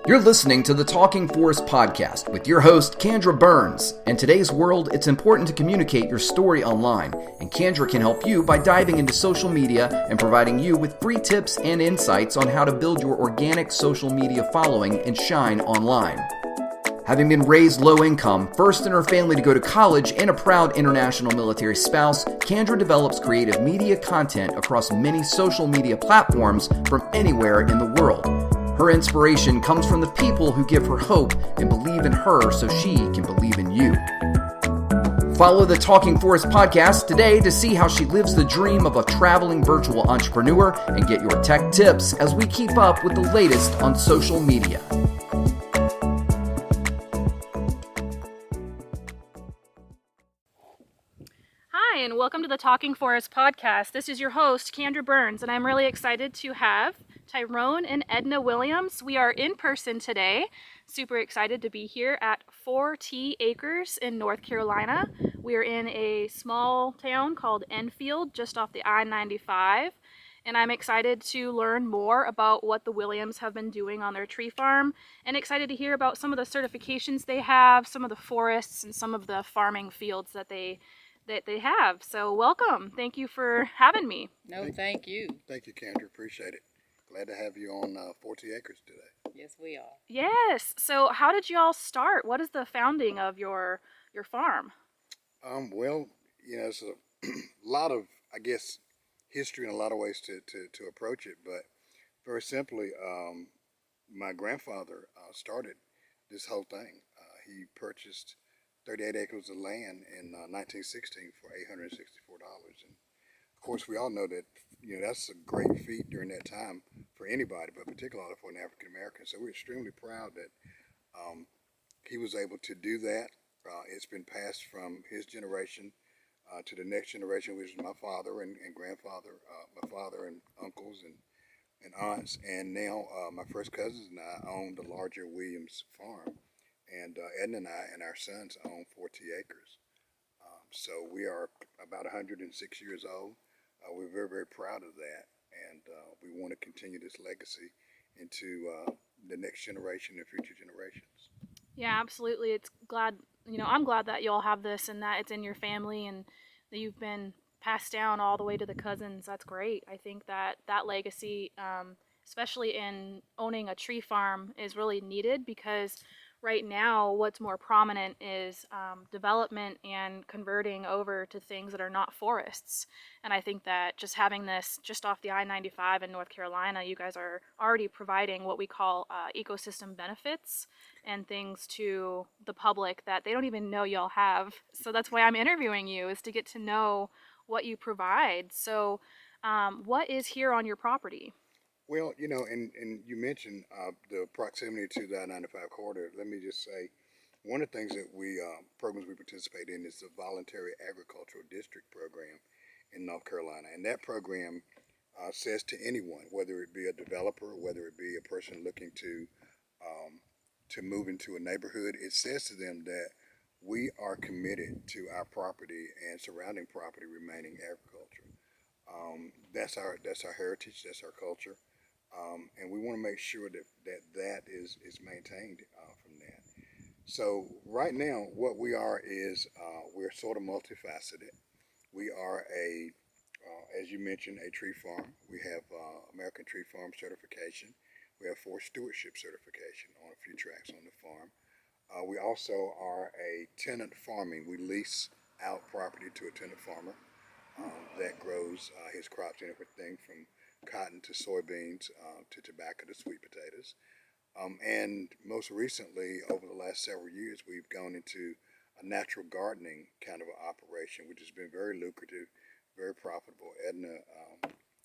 You're listening to the Talking Forest podcast with your host, Kendra Burns. In today's world, it's important to communicate your story online, and Kendra can help you by diving into social media and providing you with free tips and insights on how to build your organic social media following and shine online. Having been raised low income, first in her family to go to college, and a proud international military spouse, Kendra develops creative media content across many social media platforms from anywhere in the world. Her inspiration comes from the people who give her hope and believe in her so she can believe in you. Follow the Talking Forest podcast today to see how she lives the dream of a traveling virtual entrepreneur and get your tech tips as we keep up with the latest on social media. Hi, and welcome to the Talking Forest podcast. This is your host, Kendra Burns, and I'm really excited to have Tyrone and Edna Williams. We are in person today. Super excited to be here at Fourtee acres in North Carolina. We are in a small town called Enfield, just off the I-95. And I'm excited to learn more about what the Williams have been doing on their tree farm, and excited to hear about some of the certifications they have, some of the forests, and some of the farming fields that they have. So welcome. Thank you for having me. No, thank you. Thank you, Kendra. Appreciate it. Glad to have you on 40 acres today. Yes, we are. Yes. So how did you all start? What is the founding of your farm? Well, it's a lot of, I guess, history in a lot of ways to approach it. But very simply, my grandfather started this whole thing. He purchased 38 acres of land in 1916 for $864. And of course, we all know that, that's a great feat during that time for anybody, but particularly for an African American. So we're extremely proud that he was able to do that. It's been passed from his generation to the next generation, which is my father and grandfather, my father and uncles and aunts. And now my first cousins and I own the larger Williams farm. And Edna and I and our sons own 40 acres. So we are about 106 years old. We're very, very proud of that. And we want to continue this legacy into the next generation and future generations. Yeah, absolutely. I'm glad that you all have this and that it's in your family and that you've been passed down all the way to the cousins. That's great. I think that legacy, especially in owning a tree farm, is really needed because right now what's more prominent is development and converting over to things that are not forests. And I think that just having this just off the I-95 in North Carolina, you guys are already providing what we call ecosystem benefits and things to the public that they don't even know y'all have. So that's why I'm interviewing you, is to get to know what you provide. So what is here on your property? Well, and you mentioned the proximity to the I-95 corridor. Let me just say, one of the things that programs we participate in is the Voluntary Agricultural District Program in North Carolina. And that program says to anyone, whether it be a developer, whether it be a person looking to move into a neighborhood, it says to them that we are committed to our property and surrounding property remaining agriculture. That's our heritage, that's our culture. And we want to make sure that is maintained from that. So right now, what we are is we're sort of multifaceted. We are as you mentioned, a tree farm. We have American Tree Farm certification. We have Forest Stewardship certification on a few tracts on the farm. We also are a tenant farming. We lease out property to a tenant farmer that grows his crops, everything from cotton to soybeans to tobacco to sweet potatoes. And most recently, over the last several years, we've gone into a natural gardening kind of an operation, which has been very lucrative, very profitable. Edna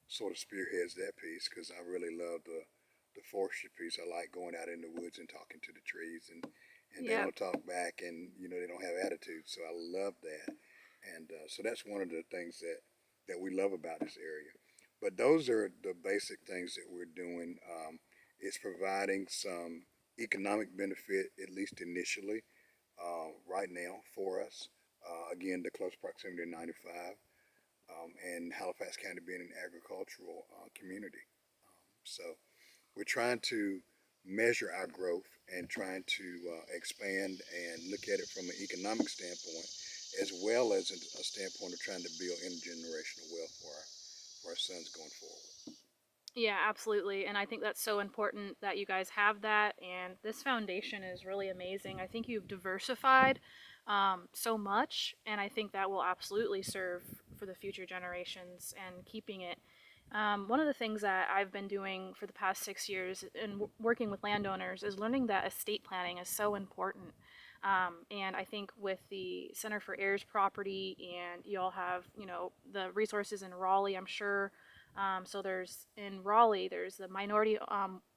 sort of spearheads that piece because I really love the forestry piece. I like going out in the woods and talking to the trees, and they don't talk back, and they don't have attitude. So I love that, and so that's one of the things that we love about this area. But those are the basic things that we're doing. It's providing some economic benefit, at least initially, right now for us. Again, the close proximity to 95, and Halifax County being an agricultural community. So we're trying to measure our growth and trying to expand and look at it from an economic standpoint, as well as a standpoint of trying to build intergenerational wealth for our sons going forward. Yeah, absolutely. And I think that's so important that you guys have that. And this foundation is really amazing. I think you've diversified so much, and I think that will absolutely serve for the future generations and keeping it. One of the things that I've been doing for the past 6 years and working with landowners is learning that estate planning is so important. And I think with the Center for Heirs Property, and you all have, the resources in Raleigh, I'm sure. So there's in Raleigh, there's the minority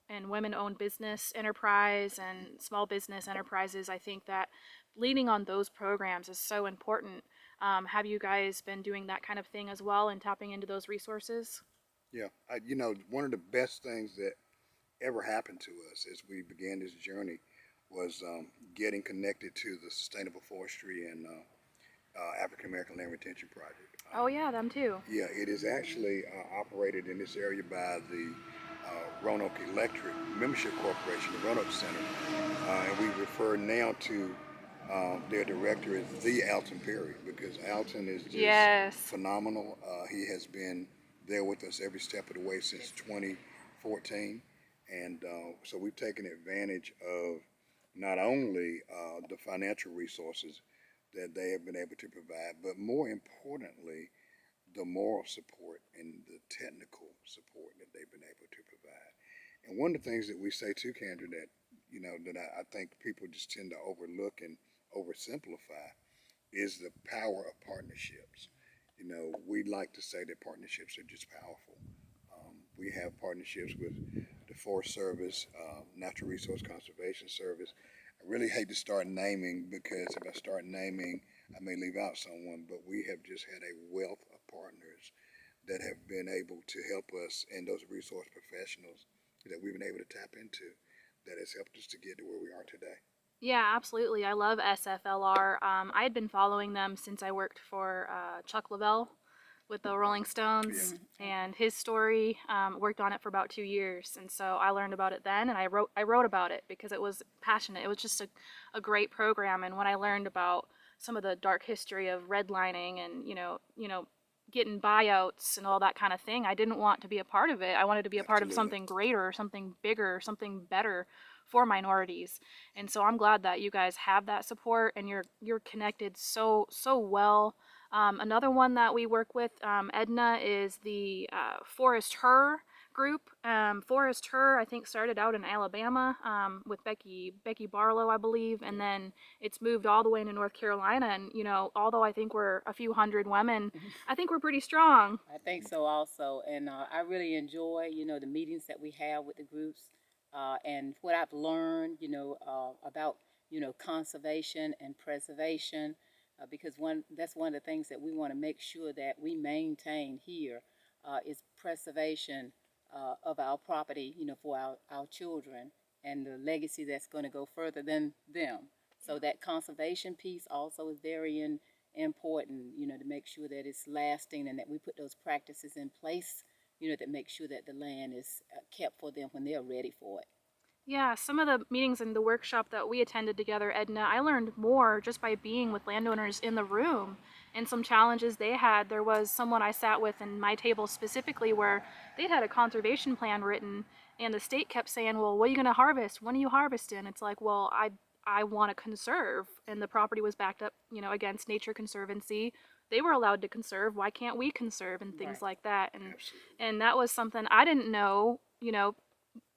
and women-owned business enterprise and small business enterprises. I think that leaning on those programs is so important. Have you guys been doing that kind of thing as well and tapping into those resources? Yeah, one of the best things that ever happened to us as we began this journey was getting connected to the Sustainable Forestry and African American Land Retention Project. Oh yeah, them too. Yeah, it is actually operated in this area by the Roanoke Electric Membership Corporation, the Roanoke Center, and we refer now to their director as the Alton Perry, because Alton is just Yes. phenomenal. He has been there with us every step of the way since 2014, and so we've taken advantage of not only the financial resources that they have been able to provide, but more importantly, the moral support and the technical support that they've been able to provide. And one of the things that we say too, Kendra, that I think people just tend to overlook and oversimplify is the power of partnerships. We like to say that partnerships are just powerful. We have partnerships with the Forest Service, Natural Resource Conservation Service. I really hate to start naming, because if I start naming, I may leave out someone, but we have just had a wealth of partners that have been able to help us, and those resource professionals that we've been able to tap into that has helped us to get to where we are today. Yeah, absolutely. I love SFLR. I had been following them since I worked for Chuck Leavell with the Rolling Stones, and his story. Worked on it for about 2 years, and so I learned about it then, and I wrote about it because it was passionate. It was just a great program, and when I learned about some of the dark history of redlining and getting buyouts and all that kind of thing, I didn't want to be a part of it. I wanted to be a part of something greater, something bigger, something better for minorities. And so I'm glad that you guys have that support and you're connected so well. Another one that we work with, Edna, is the ForestHer group. ForestHer, I think, started out in Alabama with Becky Barlow, I believe, and then it's moved all the way into North Carolina. And although I think we're a few hundred women, I think we're pretty strong. I think so also, and I really enjoy the meetings that we have with the groups, and what I've learned about conservation and preservation. Because that's one of the things that we want to make sure that we maintain here is preservation of our property, for our children and the legacy that's going to go further than them. So that conservation piece also is very important, to make sure that it's lasting and that we put those practices in place, that make sure that the land is kept for them when they're ready for it. Yeah, some of the meetings in the workshop that we attended together, Edna, I learned more just by being with landowners in the room and some challenges they had. There was someone I sat with in my table specifically where they'd had a conservation plan written, and the state kept saying, well, what are you going to harvest? When are you harvesting? It's like, well, I want to conserve, and the property was backed up, against Nature Conservancy. They were allowed to conserve. Why can't we conserve and things like that? And that was something I didn't know,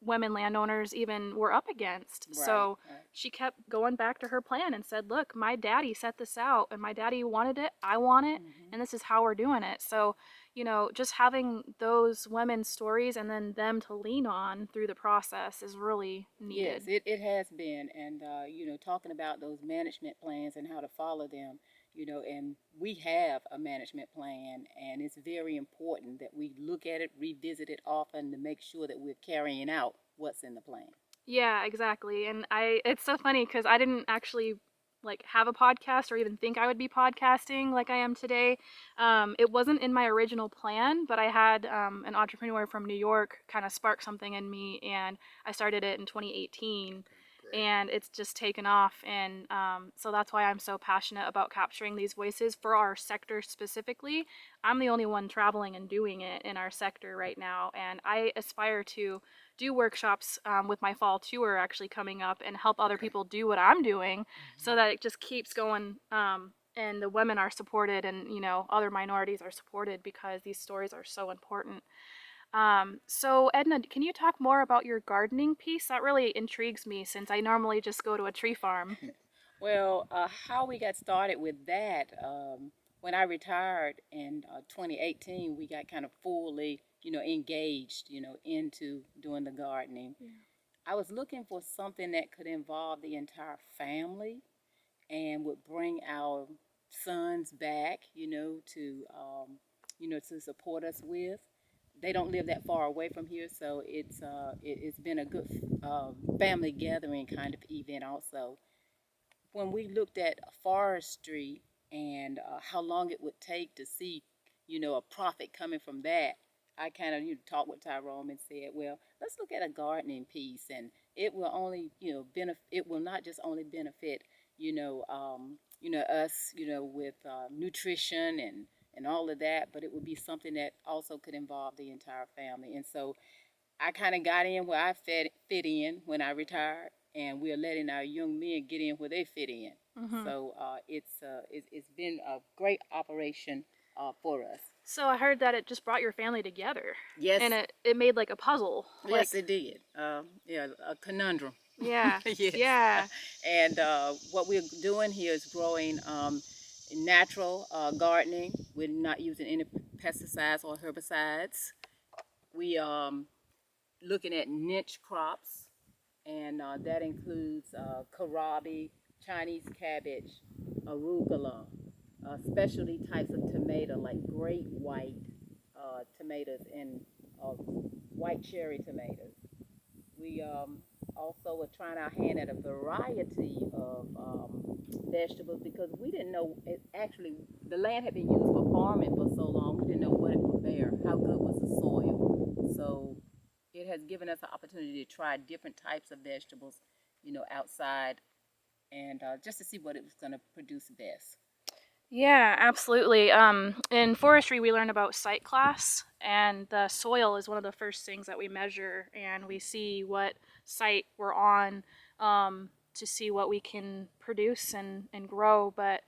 women landowners even were up against. So she kept going back to her plan and said, look, my daddy set this out and my daddy wanted it, I want it, and this is how we're doing it. So, just having those women's stories and then them to lean on through the process is really needed. Yes, it has been. And, talking about those management plans and how to follow them, and we have a management plan, and it's very important that we look at it, revisit it often to make sure that we're carrying out what's in the plan. Yeah, exactly. And it's so funny because I didn't actually like have a podcast or even think I would be podcasting like I am today. It wasn't in my original plan, but I had an entrepreneur from New York kind of spark something in me, and I started it in 2018. Great. And it's just taken off, and so that's why I'm so passionate about capturing these voices for our sector specifically. I'm the only one traveling and doing it in our sector right now, and I aspire to do workshops with my fall tour actually coming up and help other people do what I'm doing, so that it just keeps going, and the women are supported, and other minorities are supported, because these stories are so important. So Edna, can you talk more about your gardening piece? That really intrigues me, since I normally just go to a tree farm. Well, how we got started with that, when I retired in 2018, we got kind of fully, engaged, into doing the gardening. Yeah. I was looking for something that could involve the entire family and would bring our sons back, to support us with. They don't live that far away from here, so it's been a good family gathering kind of event also. When we looked at forestry and how long it would take to see, a profit coming from that, I kind of talked with Tyrone and said, well, let's look at a gardening piece, and it will only, benefit. It will not just only benefit, us, with nutrition and all of that, but it would be something that also could involve the entire family. And so I kind of got in where I fit in when I retired, and we're letting our young men get in where they fit in. Mm-hmm. So it's been a great operation for us. So I heard that it just brought your family together. Yes. And it made like a puzzle. Yes, it did. Yeah, a conundrum. Yeah. Yes. Yeah. And what we're doing here is growing natural gardening. We're not using any pesticides or herbicides. We looking at niche crops, and that includes kohlrabi, Chinese cabbage, arugula, specialty types of tomato like great white tomatoes and white cherry tomatoes. We also were trying our hand at a variety of vegetables, because we didn't know actually the land had been used for farming for so long. We didn't know what it would bear, how good was the soil. So it has given us an opportunity to try different types of vegetables, outside, and just to see what it was going to produce best. Yeah, absolutely. In forestry, we learn about site class, and the soil is one of the first things that we measure, and we see what site we're on, to see what we can produce and grow. But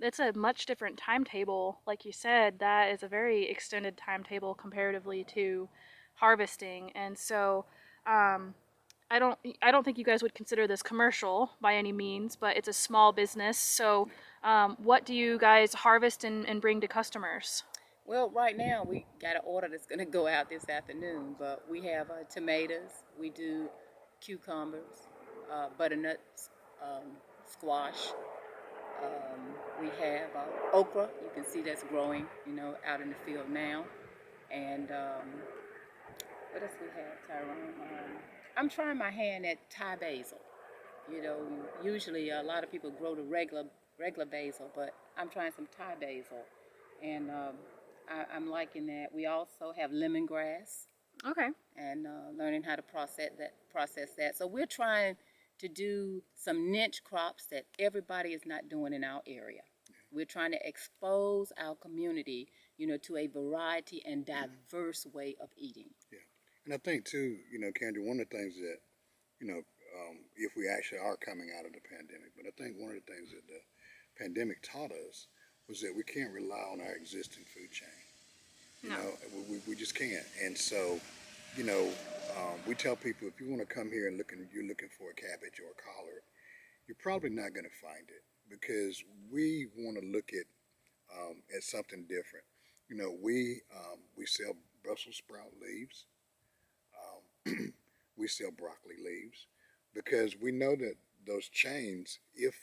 it's a much different timetable. Like you said, that is a very extended timetable comparatively to harvesting. And so, I don't think you guys would consider this commercial by any means, but it's a small business. So, what do you guys harvest and bring to customers? Well, right now we got an order that's going to go out this afternoon, but we have tomatoes, we do cucumbers, butternuts, squash. We have okra. You can see that's growing, out in the field now. And what else we have, Tyrone? I'm trying my hand at Thai basil. You know, usually a lot of people grow the regular basil, but I'm trying some Thai basil, and I'm liking that. We also have lemongrass, Okay. and learning how to process that. So we're trying to do some niche crops that everybody is not doing in our area. We're trying to expose our community, to a variety and diverse way of eating. Yeah, and I think too, Kendra, one of the things that, if we actually are coming out of the pandemic, but I think one of the things that the pandemic taught us was that we can't rely on our existing food chain. No. We just can't. And so, we tell people, if you want to come here and you're looking for a cabbage or a collard, you're probably not going to find it, because we want to look at something different. We sell Brussels sprout leaves. We sell broccoli leaves, because we know that those chains, if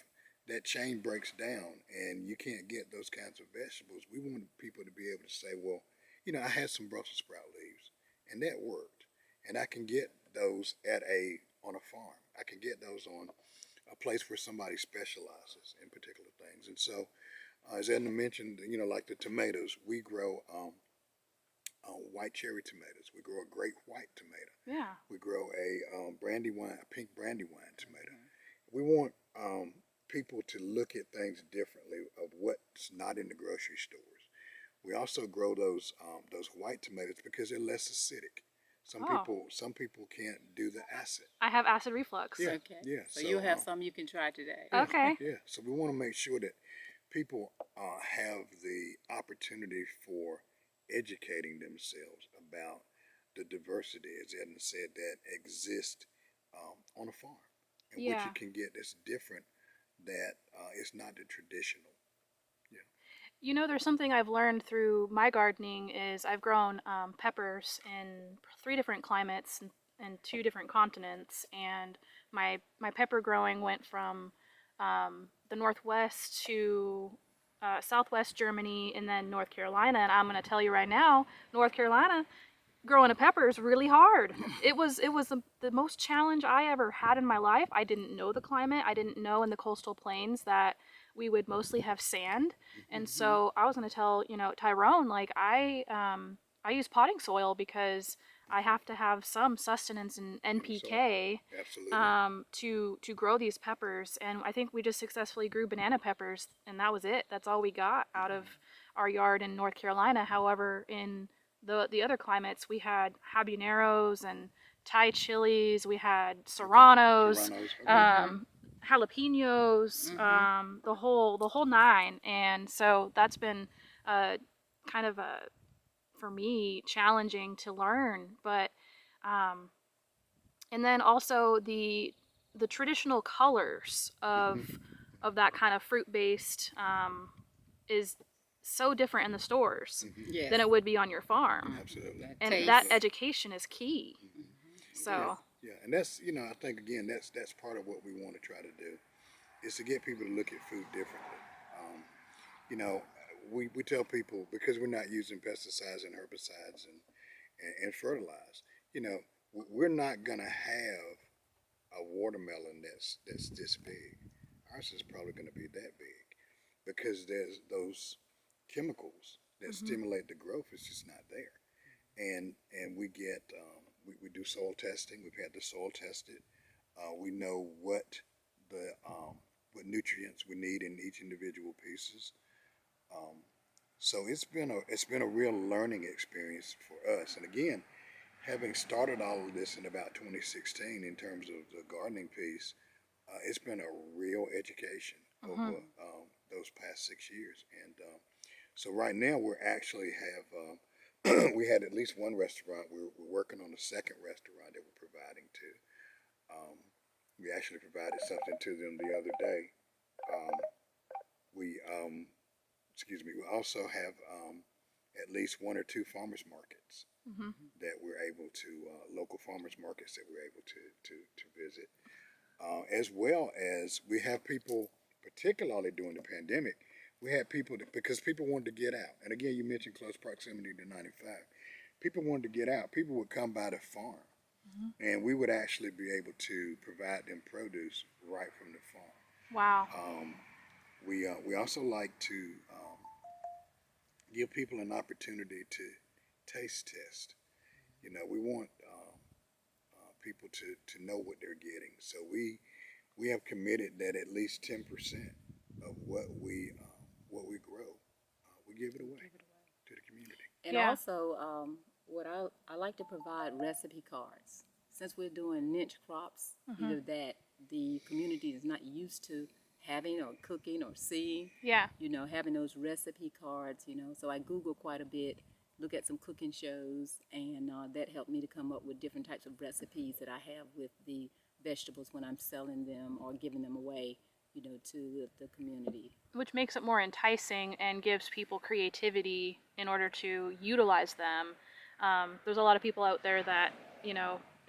that chain breaks down and you can't get those kinds of vegetables, we want people to be able to say, well, I had some Brussels sprout leaves and that worked, and I can get those on a farm. I can get those on a place where somebody specializes in particular things. And so, as Edna mentioned, like the tomatoes, we grow white cherry tomatoes. We grow a great white tomato. Yeah. We grow a pink brandywine tomato. We want people to look at things differently of what's not in the grocery stores. We also grow those white tomatoes because they're less acidic. Some people can't do the acid. I have acid reflux. Yeah, Okay. yeah. So you'll have some you can try today. Yeah, Okay. Yeah. So we want to make sure that people have the opportunity for educating themselves about the diversity, as Edna said, that exists on a farm, and what you can get that's different, that is not the traditional. Yeah. There's something I've learned through my gardening is I've grown peppers in 3 different climates and 2 different continents, and my pepper growing went from the Northwest to Southwest Germany and then North Carolina. And I'm going to tell you right now, North Carolina, growing a pepper is really hard. It was the most challenge I ever had in my life. I didn't know the climate. I didn't know in the coastal plains that we would mostly have sand. And so I was going to tell, Tyrone, like I use potting soil because I have to have some sustenance in NPK to grow these peppers. And I think we just successfully grew banana peppers, and that was it. That's all we got out of our yard in North Carolina. However, in the other climates, we had habaneros and Thai chilies, we had serranos, jalapenos, the whole 9. And so that's been kind of for me challenging to learn. But and then also the traditional colors of that kind of fruit based is so different in the stores than it would be on your farm. Absolutely. And that education is key. So yeah, and that's I think again that's part of what we want to try to do is to get people to look at food differently. We tell people, because we're not using pesticides and herbicides and fertilize, we're not gonna have a watermelon that's this big. Ours is probably gonna be that big because there's those chemicals that stimulate the growth is just not there. And we get we do soil testing. We've had the soil tested. We know what nutrients we need in each individual pieces. So it's been a real learning experience for us. And again, having started all of this in about 2016 in terms of the gardening piece, it's been a real education over those past 6 years. And so right now we actually have we had at least one restaurant. We're working on a second restaurant that we're providing to. We actually provided something to them the other day. We also have at least 1 or 2 farmers markets that we're able to, local farmers markets that we're able to visit. As well as we have people, particularly during the pandemic, we had people because people wanted to get out. And again, you mentioned close proximity to 95. People wanted to get out. People would come by the farm, and we would actually be able to provide them produce right from the farm. wow. We also like to give people an opportunity to taste test. We want people to know what they're getting. So we have committed that at least 10% of what we grow, we give it away to the community. And also, what I like to provide recipe cards. Since we're doing niche crops, that the community is not used to having or cooking or seeing. Yeah. Having those recipe cards. So I Google quite a bit, look at some cooking shows, and that helped me to come up with different types of recipes that I have with the vegetables when I'm selling them or giving them away, to the community. Which makes it more enticing and gives people creativity in order to utilize them. There's a lot of people out there that,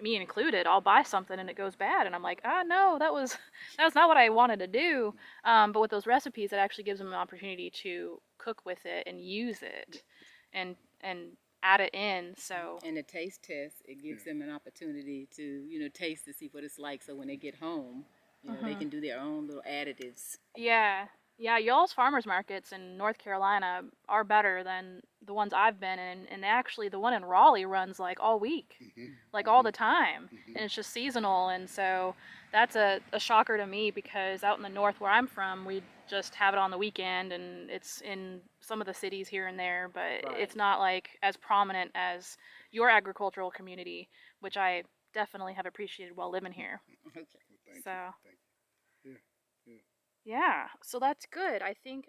me included, I'll buy something and it goes bad, and I'm like, no, that was not what I wanted to do. But with those recipes, it actually gives them an opportunity to cook with it and use it, and add it in. So and the taste test, it gives them an opportunity to taste to see what it's like. So when they get home, You know, they can do their own little additives. Yeah. Yeah, y'all's farmers markets in North Carolina are better than the ones I've been in, and actually the one in Raleigh runs like all week, like all the time, and it's just seasonal, and so that's a shocker to me because out in the north where I'm from, we just have it on the weekend, and it's in some of the cities here and there, but Right. it's not like as prominent as your agricultural community, which I definitely have appreciated while living here. Okay. Thank So. you. Thank you. Yeah. Yeah, so that's good. I think